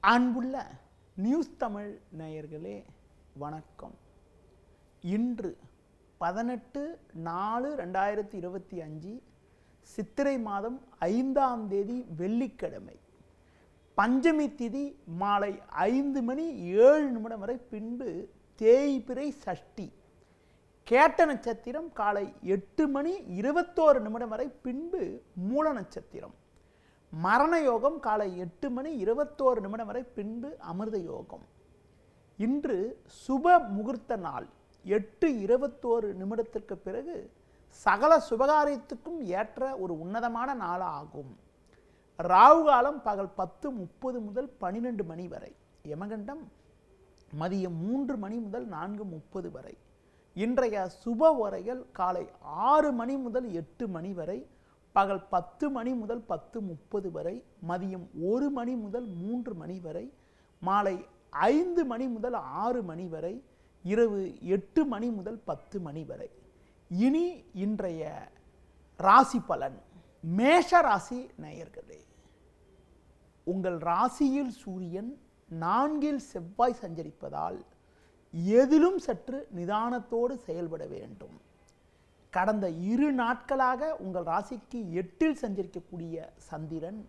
அன்புள்ள நியூஸ் தமிழ் நேயர்களே வணக்கம். இன்று 18/4/2025 சித்திரை மாதம் 5ஆம் தேதி வெள்ளிக்கிழமை. பஞ்சமி திதி மாலை 5:07 வரை, பின்பு தேய்பிறை சஷ்டி. கேட்ட நட்சத்திரம் காலை 8:21 வரை, பின்பு மூல நட்சத்திரம். மரண யோகம் காலை 8:21 வரை, பின்பு அமிர்த யோகம். இன்று சுப முகூர்த்த நாள். 8:21 பிறகு சகல சுபகாரியத்துக்கும் ஏற்ற ஒரு உன்னதமான நாளாகும். ராகு காலம் பகல் 10:30 முதல் 12 மணி வரை. யமகண்டம் மதியம் 3 மணி முதல் 4:30 வரை. இன்றைய சுப உரைகள் காலை 6 மணி முதல் 8 மணி வரை, பகல் 10 மணி முதல் 10:30 வரை, மதியம் 1 மணி முதல் 3 மணி வரை, மாலை 5 மணி முதல் 6 மணி வரை, இரவு 8 மணி முதல் 10 மணி வரை. இனி இன்றைய ராசி பலன். மேஷ ராசி நேயர்களே, உங்கள் ராசியில் சூரியன் 4இல் செவ்வாய் சஞ்சரிப்பதால் எதிலும் சற்று நிதானத்தோடு செயல்பட வேண்டும். கடந்த 2 நாட்களாக உங்கள் ராசிக்கு 8இல் சஞ்சரிக்கக்கூடிய சந்திரன்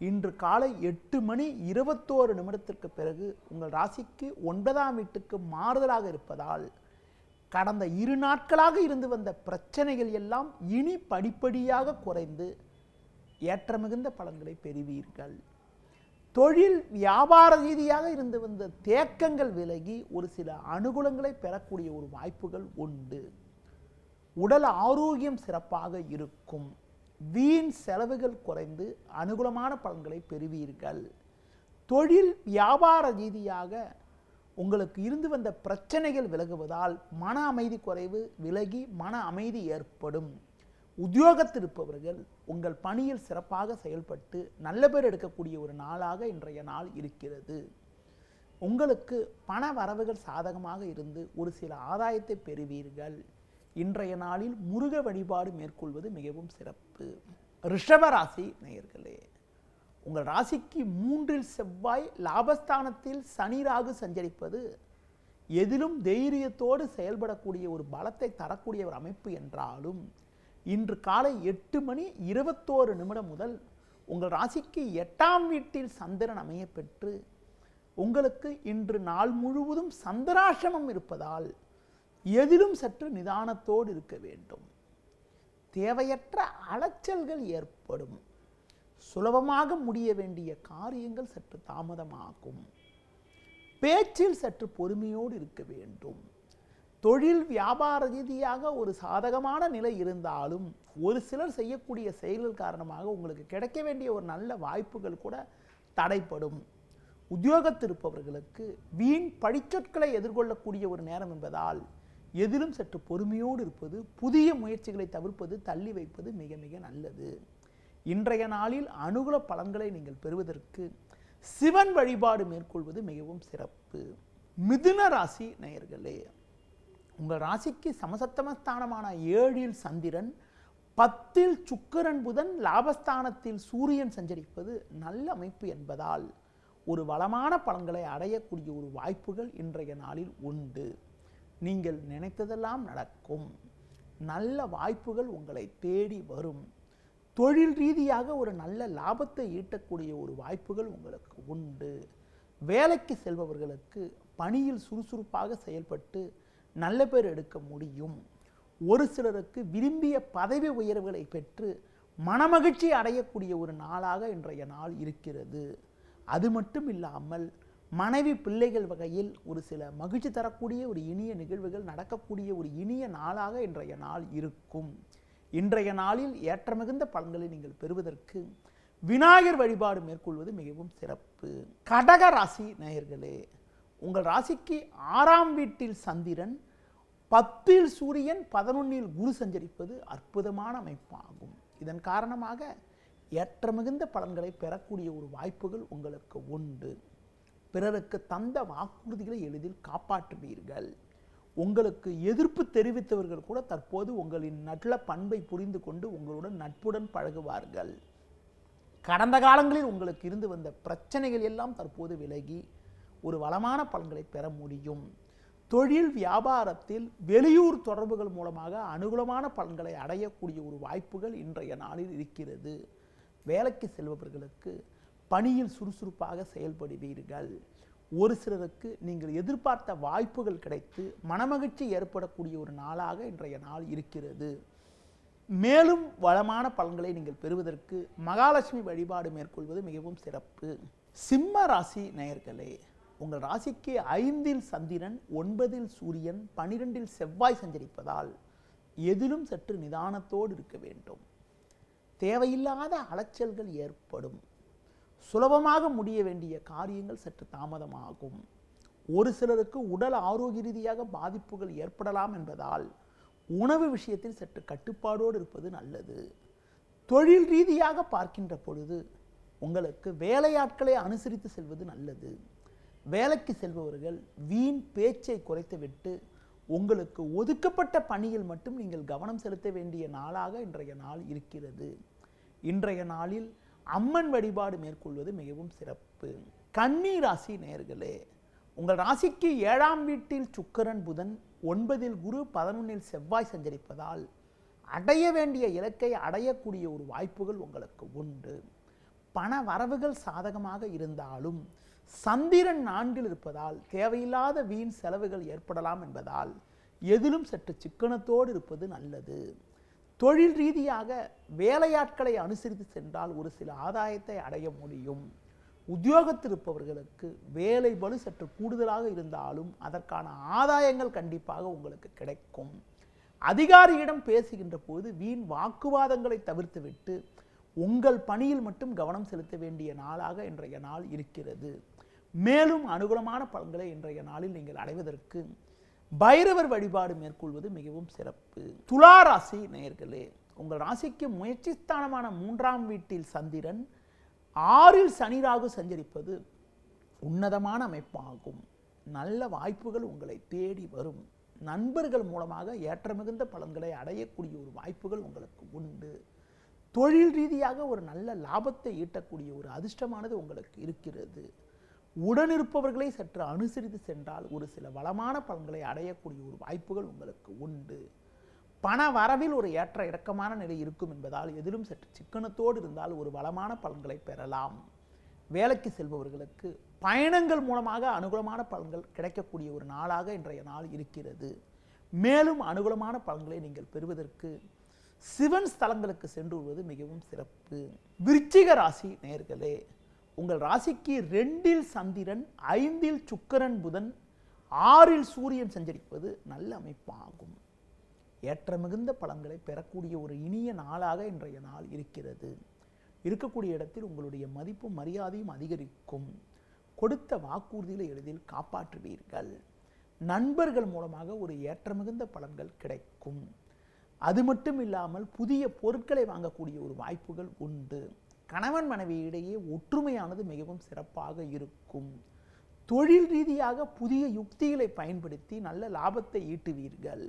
இன்று காலை 8:21 பிறகு உங்கள் ராசிக்கு 9ஆம் வீட்டுக்கு மாறுதலாக இருப்பதால் கடந்த 2 நாட்களாக இருந்து வந்த பிரச்சனைகள் எல்லாம் இனி படிப்படியாக குறைந்து ஏற்றமிகுந்த பலன்களை பெறுவீர்கள். தொழில் வியாபார ரீதியாக இருந்து வந்த தேக்கங்கள் விலகி ஒரு சில அனுகூலங்களை பெறக்கூடிய ஒரு வாய்ப்புகள் உண்டு. உடல் ஆரோக்கியம் சிறப்பாக இருக்கும். வீண் செலவுகள் குறைந்து அனுகூலமான பலன்களை பெறுவீர்கள். தொழில் வியாபார ரீதியாக உங்களுக்கு இருந்து வந்த பிரச்சனைகள் விலகுவதால் மன அமைதி குறைவு விலகி மன அமைதி ஏற்படும். உத்தியோகத்தில் இருப்பவர்கள் உங்கள் பணியில் சிறப்பாக செயல்பட்டு நல்ல பேர் எடுக்கக்கூடிய ஒரு நாளாக இன்றைய நாள் இருக்கிறது. உங்களுக்கு பண வரவுகள் சாதகமாக இருந்து ஒரு சில ஆதாயத்தை பெறுவீர்கள். இன்றைய நாளில் முருக வழிபாடு மேற்கொள்வது மிகவும் சிறப்பு. ரிஷப ராசி நேயர்களே, உங்கள் ராசிக்கு 3இல் செவ்வாய், லாபஸ்தானத்தில் சனி ராகு சஞ்சரிப்பது எதிலும் தைரியத்தோடு செயல்படக்கூடிய ஒரு பலத்தை தரக்கூடிய ஒரு அமைப்பு என்றாலும், இன்று காலை 8:21 முதல் உங்கள் ராசிக்கு 8ஆம் வீட்டில் சந்திரன் அமைய பெற்று உங்களுக்கு இன்று நாள் முழுவதும் சந்திராசிரமம் இருப்பதால் எதிலும் சற்று நிதானத்தோடு இருக்க வேண்டும். தேவையற்ற அலைச்சல்கள் ஏற்படும். சுலபமாக முடிய வேண்டிய காரியங்கள் சற்று தாமதமாகும். பேச்சில் சற்று பொறுமையோடு இருக்க வேண்டும். தொழில் வியாபார ரீதியாக ஒரு சாதகமான நிலை இருந்தாலும் ஒரு சிலர் செய்யக்கூடிய செயல்கள் காரணமாக உங்களுக்கு கிடைக்க வேண்டிய ஒரு நல்ல வாய்ப்புகள் கூட தடைப்படும். உத்தியோகத்தில் இருப்பவர்களுக்கு வீண் பழிச்சொற்களை எதிர்கொள்ளக்கூடிய ஒரு நேரம் என்பதால் எதிலும் சற்று பொறுமையோடு இருப்பது, புதிய முயற்சிகளை தவிர்ப்பது, தள்ளி வைப்பது மிக மிக நல்லது. இன்றைய நாளில் அனுகூல பலன்களை நீங்கள் பெறுவதற்கு சிவன் வழிபாடு மேற்கொள்வது மிகவும் சிறப்பு. மிதுன ராசி நேயர்களே, உங்கள் ராசிக்கு சமசப்தமஸ்தானமான 7இல் சந்திரன், 10இல் சுக்கிரன் புதன், லாபஸ்தானத்தில் சூரியன் சஞ்சரிப்பது நல்ல அமைப்பு என்பதால் ஒரு வளமான பலன்களை அடையக்கூடிய ஒரு வாய்ப்புகள் இன்றைய நாளில் உண்டு. நீங்கள் நினைத்ததெல்லாம் நடக்கும். நல்ல வாய்ப்புகள் உங்களை தேடி வரும். தொழில் ரீதியாக ஒரு நல்ல லாபத்தை ஈட்டக்கூடிய ஒரு வாய்ப்புகள் உங்களுக்கு உண்டு. வேலைக்கு செல்பவர்களுக்கு பணியில் சுறுசுறுப்பாக செயல்பட்டு நல்ல பேர் எடுக்க முடியும். ஒரு சிலருக்கு விரும்பிய பதவி உயர்வுகளை பெற்று மனமகிழ்ச்சி அடையக்கூடிய ஒரு நாளாக இன்றைய நாள் இருக்கிறது. அது மட்டும் இல்லாமல் மனைவி பிள்ளைகள் வகையில் ஒரு சில மகிழ்ச்சி தரக்கூடிய ஒரு இனிய நிகழ்வுகள் நடக்கக்கூடிய ஒரு இனிய நாளாக இன்றைய நாள் இருக்கும். இன்றைய நாளில் ஏற்றமிகுந்த பலன்களை நீங்கள் பெறுவதற்கு விநாயகர் வழிபாடு மேற்கொள்வது மிகவும் சிறப்பு. கடக ராசி நேயர்களே, உங்கள் ராசிக்கு 6ஆம் வீட்டில் சந்திரன், 10இல் சூரியன், 11இல் குரு சஞ்சரிப்பது அற்புதமான அமைப்பாகும். இதன் காரணமாக ஏற்றமிகுந்த பலன்களை பெறக்கூடிய ஒரு வாய்ப்புகள் உங்களுக்கு உண்டு. பிறருக்கு தந்த வாக்குறுதிகளை எளிதில் காப்பாற்றுவீர்கள். உங்களுக்கு எதிர்ப்பு தெரிவித்தவர்கள் கூட தற்போது உங்களின் நல்ல பண்பை புரிந்து கொண்டு உங்களுடன் நட்புடன் பழகுவார்கள். கடந்த காலங்களில் உங்களுக்கு இருந்து வந்த பிரச்சனைகள் எல்லாம் தற்போது விலகி ஒரு வளமான பலன்களை பெற முடியும். தொழில் வியாபாரத்தில் வெளியூர் தொடர்புகள் மூலமாக அனுகூலமான பலன்களை அடையக்கூடிய ஒரு வாய்ப்புகள் இன்றைய நாளில் இருக்கிறது. வேலைக்கு செல்பவர்களுக்கு பணியில் சுறுசுறுப்பாக செயல்படுவீர்கள். ஒரு சிலருக்கு நீங்கள் எதிர்பார்த்த வாய்ப்புகள் கிடைத்து மனமகிழ்ச்சி ஏற்படக்கூடிய ஒரு நாளாக இன்றைய நாள் இருக்கிறது. மேலும் வளமான பலன்களை நீங்கள் பெறுவதற்கு மகாலட்சுமி வழிபாடு மேற்கொள்வது மிகவும் சிறப்பு. சிம்ம ராசி நேயர்களே, உங்கள் ராசிக்கு 5இல் சந்திரன், 9இல் சூரியன், 12இல் செவ்வாய் சஞ்சரிப்பதால் எதிலும் சற்று நிதானத்தோடு இருக்க வேண்டும். தேவையில்லாத அலைச்சல்கள் ஏற்படும். சுலபமாக முடிய வேண்டிய காரியங்கள் சற்று தாமதமாகும். ஒரு சிலருக்கு உடல் ஆரோக்கிய ரீதியாக பாதிப்புகள் ஏற்படலாம் என்பதால் உணவு விஷயத்தில் சற்று கட்டுப்பாடோடு இருப்பது நல்லது. தொழில் ரீதியாக பார்க்கின்ற பொழுது உங்களுக்கு வேலையாட்களை அனுசரித்து செல்வது நல்லது. வேலைக்கு செல்பவர்கள் வீண் பேச்சை குறைத்துவிட்டு உங்களுக்கு ஒதுக்கப்பட்ட பணியில் மட்டும் நீங்கள் கவனம் செலுத்த வேண்டிய நாளாக இன்றைய நாள் இருக்கிறது. இன்றைய நாளில் அம்மன் வழிபாடு மேற்கொள்வது மிகவும் சிறப்பு. கன்னி ராசி நேயர்களே, உங்கள் ராசிக்கு 7ஆம் வீட்டில் சுக்கிரன், புதன், 9இல் குரு, 11இல் செவ்வாய் சஞ்சரிப்பதால் அடைய வேண்டிய இலக்கை அடையக்கூடிய ஒரு வாய்ப்புகள் உங்களுக்கு உண்டு. பண வரவுகள் சாதகமாக இருந்தாலும் சந்திரன் 4இல் இருப்பதால் தேவையில்லாத வீண் செலவுகள் ஏற்படலாம் என்பதால் எதிலும் சற்று சிக்கனத்தோடு இருப்பது நல்லது. தொழில் ரீதியாக வேலையாட்களை அனுசரித்து சென்றால் ஒரு சில ஆதாயத்தை அடைய முடியும். உத்தியோகத்தில் இருப்பவர்களுக்கு வேலை பளு சற்று கூடுதலாக இருந்தாலும் அதற்கான ஆதாயங்கள் கண்டிப்பாக உங்களுக்கு கிடைக்கும். அதிகாரியிடம் பேசுகின்ற போது வீண் வாக்குவாதங்களை தவிர்த்துவிட்டு உங்கள் பணியில் மட்டும் கவனம் செலுத்த வேண்டிய நாளாக இன்றைய நாள் இருக்கிறது. மேலும் அனுகூலமான பலன்களை இன்றைய நாளில் நீங்கள் அடைவதற்கு பைரவர் வழிபாடு மேற்கொள்வது மிகவும் சிறப்பு. துலா ராசி நேயர்களே, உங்கள் ராசிக்கு முயற்சி ஸ்தானமான 3ஆம் வீட்டில் சந்திரன், 6இல் சனி ராகு சஞ்சரிப்பது உன்னதமான அமைப்பாகும். நல்ல வாய்ப்புகள் உங்களை தேடி வரும். நண்பர்கள் மூலமாக ஏற்ற மிகுந்த பலன்களை அடையக்கூடிய ஒரு வாய்ப்புகள் உங்களுக்கு உண்டு. தொழில் ரீதியாக ஒரு நல்ல லாபத்தை ஈட்டக்கூடிய ஒரு அதிர்ஷ்டமானது உங்களுக்கு இருக்கிறது. உடனிருப்பவர்களை சற்று அனுசரித்து சென்றால் ஒரு சில வளமான பலன்களை அடையக்கூடிய ஒரு வாய்ப்புகள் உங்களுக்கு உண்டு. பண வரவில் ஒரு ஏற்ற இறக்கமான நிலை இருக்கும் என்பதால் எதிலும் சற்று சிக்கனத்தோடு இருந்தால் ஒரு வளமான பலன்களை பெறலாம். வேலைக்கு செல்பவர்களுக்கு பயணங்கள் மூலமாக அனுகூலமான பலன்கள் கிடைக்கக்கூடிய ஒரு நாளாக இன்றைய நாள் இருக்கிறது. மேலும் அனுகூலமான பலன்களை நீங்கள் பெறுவதற்கு சிவன் ஸ்தலங்களுக்கு சென்று வருவது மிகவும் சிறப்பு. விருச்சிக ராசி நேயர்களே, உங்கள் ராசிக்கு 2இல் சந்திரன், 5இல் சுக்கிரன், புதன், 6இல் சூரியன் சஞ்சரிப்பது நல்ல அமைப்பாகும். ஏற்ற மிகுந்த பலன்களை பெறக்கூடிய ஒரு இனிய நாளாக இன்றைய நாள் இருக்கிறது. இருக்கக்கூடிய இடத்தில் உங்களுடைய மதிப்பும் மரியாதையும் அதிகரிக்கும். கொடுத்த வாக்குறுதிகளை எளிதில் காப்பாற்றுவீர்கள். நண்பர்கள் மூலமாக ஒரு ஏற்ற மிகுந்த பலன்கள் கிடைக்கும். அது மட்டும் இல்லாமல் புதிய பொருட்களை வாங்கக்கூடிய ஒரு வாய்ப்புகள் உண்டு. கணவன் மனைவியிடையே ஒற்றுமையானது மிகவும் சிறப்பாக இருக்கும். தொழில் ரீதியாக புதிய யுக்திகளை பயன்படுத்தி நல்ல லாபத்தை ஈட்டுவீர்கள்.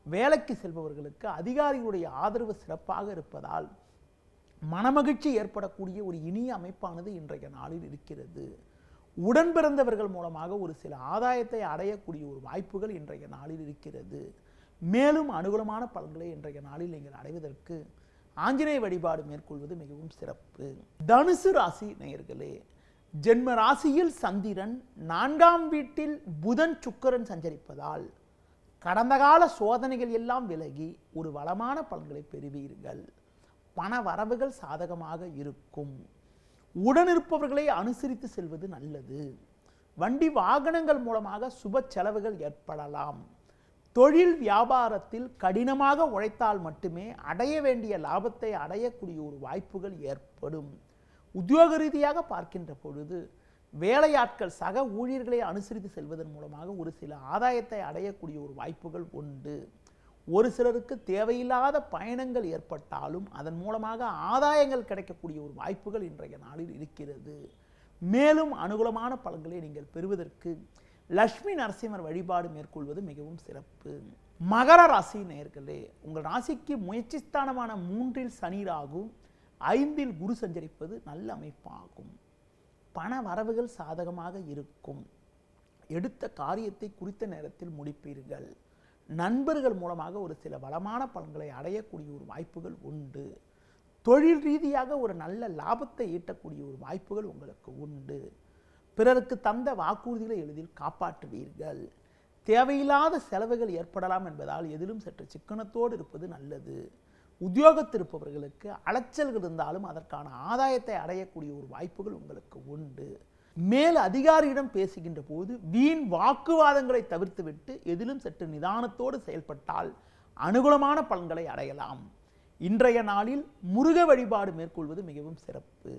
வேலைக்கு செல்பவர்களுக்கு அதிகாரிகளுடைய ஆதரவு சிறப்பாக இருப்பதால் மனமகிழ்ச்சி ஏற்படக்கூடிய ஒரு இனிய அமைப்பானது இன்றைய நாளில் இருக்கிறது. உடன் பிறந்தவர்கள் மூலமாக ஒரு சில ஆதாயத்தை அடையக்கூடிய ஒரு வாய்ப்புகள் இன்றைய நாளில் இருக்கிறது. மேலும் அனுகூலமான பலன்களை இன்றைய நாளில் நீங்கள் அடைவதற்கு ஆஞ்சநேய வழிபாடு மேற்கொள்வது மிகவும் சிறப்பு. தனுசு ராசி நேயர்களே, ஜென்ம ராசியில் சந்திரன், 4ஆம் வீட்டில் புதன், சுக்கிரன் சஞ்சரிப்பதால் கடந்த கால சோதனைகள் எல்லாம் விலகி ஒரு வளமான பலன்களை பெறுவீர்கள். பண வரவுகள் சாதகமாக இருக்கும். உடனிருப்பவர்களை அனுசரித்து செல்வது நல்லது. வண்டி வாகனங்கள் மூலமாக சுப செலவுகள் ஏற்படலாம். தொழில் வியாபாரத்தில் கடினமாக உழைத்தால் மட்டுமே அடைய வேண்டிய லாபத்தை அடையக்கூடிய ஒரு வாய்ப்புகள் ஏற்படும். உத்தியோக ரீதியாக பார்க்கின்ற பொழுது வேலையாட்கள் சக ஊழியர்களை அனுசரித்து செல்வதன் மூலமாக ஒரு சில ஆதாயத்தை அடையக்கூடிய ஒரு வாய்ப்புகள் உண்டு. ஒரு சிலருக்கு தேவையில்லாத பயணங்கள் ஏற்பட்டாலும் அதன் மூலமாக ஆதாயங்கள் கிடைக்கக்கூடிய ஒரு வாய்ப்புகள் இன்றைய நாளில் இருக்கிறது. மேலும் அனுகூலமான பலன்களை நீங்கள் பெறுவதற்கு லட்சுமி நரசிம்மர் வழிபாடு மேற்கொள்வது மிகவும் சிறப்பு. மகர ராசி நேயர்களே, உங்கள் ராசிக்கு முயற்சி ஸ்தானமான 3இல் சனி ராகு, 5ல் குரு சஞ்சரிப்பது நல்ல அமைப்பாகும். பண வரவுகள் சாதகமாக இருக்கும். எடுத்த காரியத்தை குறித்த நேரத்தில் முடிப்பீர்கள். நண்பர்கள் மூலமாக ஒரு சில வளமான பலன்களை அடையக்கூடிய ஒரு வாய்ப்புகள் உண்டு. தொழில் ரீதியாக ஒரு நல்ல லாபத்தை ஈட்டக்கூடிய ஒரு வாய்ப்புகள் உங்களுக்கு உண்டு. பிறருக்கு தந்த வாக்குறுதிகளை எளிதில் காப்பாற்றுவீர்கள். தேவையில்லாத செலவுகள் ஏற்படலாம் என்பதால் எதிலும் சற்று சிக்கனத்தோடு இருப்பது நல்லது. உத்தியோகத்தில் இருப்பவர்களுக்கு அலைச்சல்கள் இருந்தாலும் அதற்கான ஆதாயத்தை அடையக்கூடிய ஒரு வாய்ப்புகள் உங்களுக்கு உண்டு. மேல் அதிகாரியிடம் பேசுகின்ற போது வீண் வாக்குவாதங்களை தவிர்த்துவிட்டு எதிலும் சற்று நிதானத்தோடு செயல்பட்டால் அனுகூலமான பலன்களை அடையலாம். இன்றைய நாளில் முருக வழிபாடு மேற்கொள்வது மிகவும் சிறப்பு.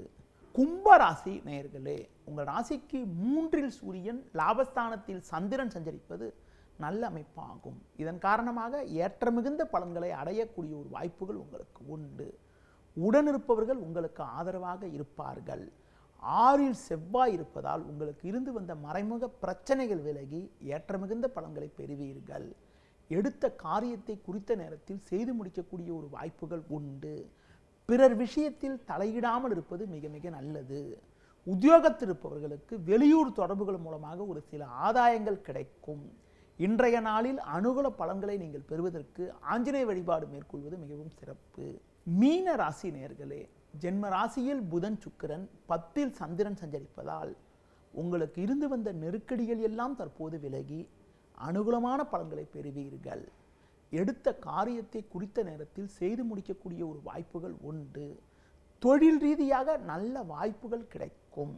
கும்பராசி நேயர்களே, உங்கள் ராசிக்கு 3ல் சூரியன், லாபஸ்தானத்தில் சந்திரன் சஞ்சரிப்பது நல்ல அமைப்பாகும். இதன் காரணமாக ஏற்ற மிகுந்த பலன்களை அடையக்கூடிய ஒரு வாய்ப்புகள் உங்களுக்கு உண்டு. உடனிருப்பவர்கள் உங்களுக்கு ஆதரவாக இருப்பார்கள். 6ல் செவ்வாய் இருப்பதால் உங்களுக்கு இருந்து வந்த மறைமுக பிரச்சனைகள் விலகி ஏற்ற மிகுந்த பலன்களை பெறுவீர்கள். எடுத்த காரியத்தை குறித்த நேரத்தில் செய்து முடிக்கக்கூடிய ஒரு வாய்ப்புகள் உண்டு. பிறர் விஷயத்தில் தலையிடாமல் இருப்பது மிக மிக நல்லது. உத்தியோகத்தில் இருப்பவர்களுக்கு வெளியூர் தொடர்புகள் மூலமாக ஒரு சில ஆதாயங்கள் கிடைக்கும். இன்றைய நாளில் அனுகூல பலன்களை நீங்கள் பெறுவதற்கு ஆஞ்சநேய வழிபாடு மேற்கொள்வது மிகவும் சிறப்பு. மீன ராசி நேயர்களே, ஜென்ம ராசியில் புதன் சுக்கிரன், 10ல் சந்திரன் சஞ்சரிப்பதால் உங்களுக்கு இருந்து வந்த நெருக்கடிகள் எல்லாம் தற்போது விலகி அனுகூலமான பலன்களை பெறுவீர்கள். எடுத்த காரியத்தை குறித்த நேரத்தில் செய்து முடிக்கக்கூடிய ஒரு வாய்ப்புகள் உண்டு. தொழில் ரீதியாக நல்ல வாய்ப்புகள் கிடைக்கும்.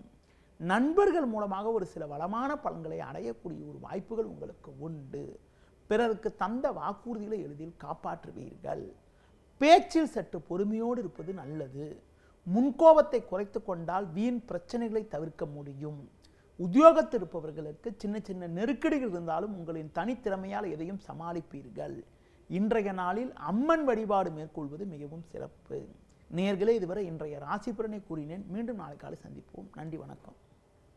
நண்பர்கள் மூலமாக ஒரு சில வளமான பலன்களை அடையக்கூடிய ஒரு வாய்ப்புகள் உங்களுக்கு உண்டு. பிறருக்கு தந்த வாக்குறுதிகளை எளிதில் காப்பாற்றுவீர்கள். பேச்சில் சற்று பொறுமையோடு இருப்பது நல்லது. முன்கோபத்தை குறைத்து கொண்டால் வீண் பிரச்சனைகளை தவிர்க்க முடியும். உத்தியோகத்தில் இருப்பவர்களுக்கு சின்ன சின்ன நெருக்கடிகள் இருந்தாலும் உங்களின் தனித்திறமையால் எதையும் சமாளிப்பீர்கள். இன்றைய நாளில் அம்மன் வழிபாடு மேற்கொள்வது மிகவும் சிறப்பு. நேயர்களே, இதுவரை இன்றைய ராசி பலனை கூறினேன். மீண்டும் நாளை காலை சந்திப்போம். நன்றி, வணக்கம்.